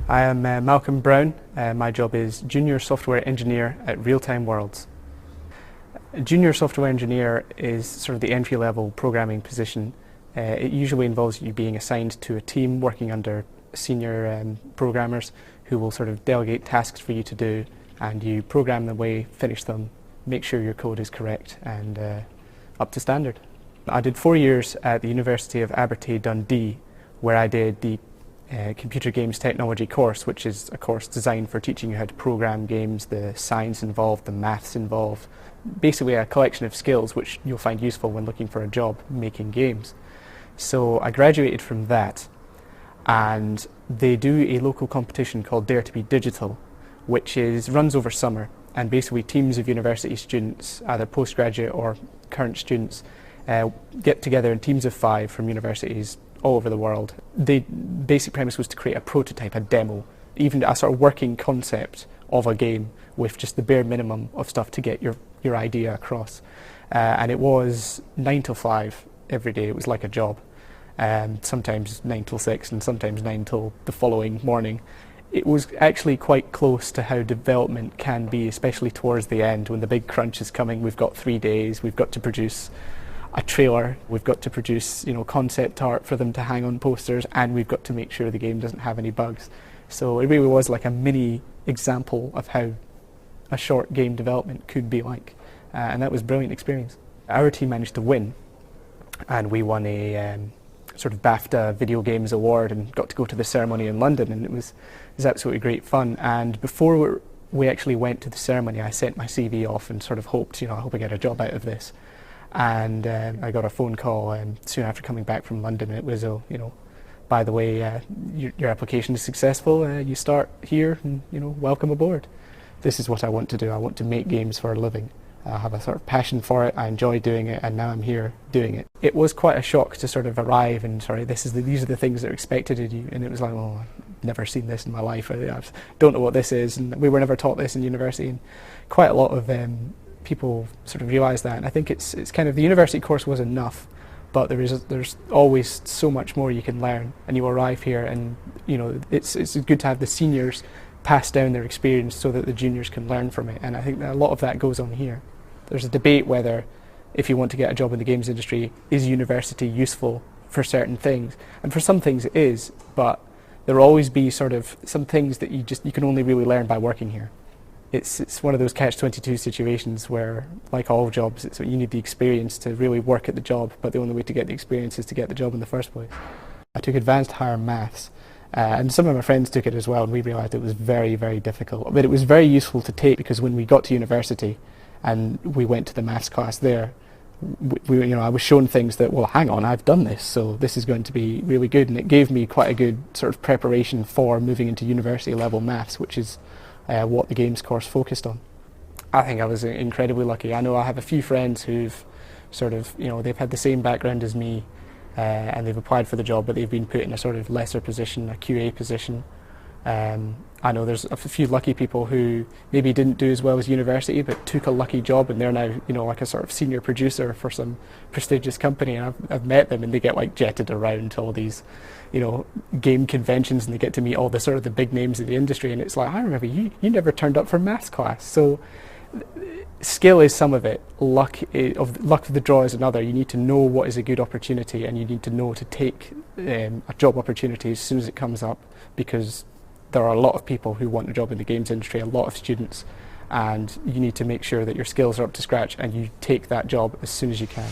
I am Malcolm Brown. My job is Junior Software Engineer at Realtime Worlds. A junior Software Engineer is sort of the entry-level programming position. It usually involves you being assigned to a team working under senior programmers who will sort of delegate tasks for you to do, and you program them away, finish them, make sure your code is correct and up to standard. I did 4 years at the University of Abertay Dundee, where I did the computer games technology course, which is a course designed for teaching you how to program games, the science involved, the maths involved, basically a collection of skills which you'll find useful when looking for a job making games. So I graduated from that, and they do a local competition called Dare to be Digital, which runs over summer, and basically teams of university students, either postgraduate or current students, get together in teams of 5 from universities all over the world. The basic premise was to create a prototype, a demo, even a sort of working concept of a game with just the bare minimum of stuff to get your idea across. And it was 9 till 5 every day. It was like a job. Sometimes 9 till 6 and sometimes 9 till the following morning. It was actually quite close to how development can be, especially towards the end when the big crunch is coming. We've got 3 days, we've got to produce a trailer, we've got to produce concept art for them to hang on posters, and we've got to make sure the game doesn't have any bugs. So it really was like a mini example of how a short game development could be like, and that was a brilliant experience. Our team managed to win, and we won a sort of BAFTA Video Games Award and got to go to the ceremony in London, and it was absolutely great fun. And before we actually went to the ceremony, I sent my CV off and sort of hoped, I hope I get a job out of this. And I got a phone call soon after coming back from London, and it was, by the way, your application is successful, you start here, and welcome aboard. This is what I want to do. I want to make games for a living. I have a sort of passion for it, I enjoy doing it, and now I'm here doing it. It was quite a shock to sort of arrive and, these are the things that are expected of you, and it was like, oh, I've never seen this in my life, I don't know what this is, and we were never taught this in university, and quite a lot of people sort of realise that, and I think it's kind of, the university course was enough, but there's always so much more you can learn, and you arrive here, and it's good to have the seniors pass down their experience so that the juniors can learn from it, and I think that a lot of that goes on here. There's a debate whether, if you want to get a job in the games industry, is university useful for certain things, and for some things it is, but there will always be sort of some things that you can only really learn by working here. It's one of those catch-22 situations where, like all jobs, you need the experience to really work at the job, but the only way to get the experience is to get the job in the first place. I took advanced higher maths, and some of my friends took it as well, and we realised it was very, very difficult. But it was very useful to take, because when we got to university and we went to the maths class there, I was shown things that, well, hang on, I've done this, so this is going to be really good, and it gave me quite a good sort of preparation for moving into university level maths, which is what the games course focused on. I think I was incredibly lucky. I know I have a few friends who've sort of, they've had the same background as me, and they've applied for the job, but they've been put in a sort of lesser position, a QA position. I know there's a few lucky people who maybe didn't do as well as university, but took a lucky job, and they're now, like a sort of senior producer for some prestigious company, and I've met them, and they get like jetted around to all these, game conventions, and they get to meet all the sort of the big names of the industry, and it's like, I remember you never turned up for maths class. So skill is some of it, luck of the draw is another. You need to know what is a good opportunity, and you need to know to take a job opportunity as soon as it comes up, because there are a lot of people who want a job in the games industry, a lot of students, and you need to make sure that your skills are up to scratch and you take that job as soon as you can.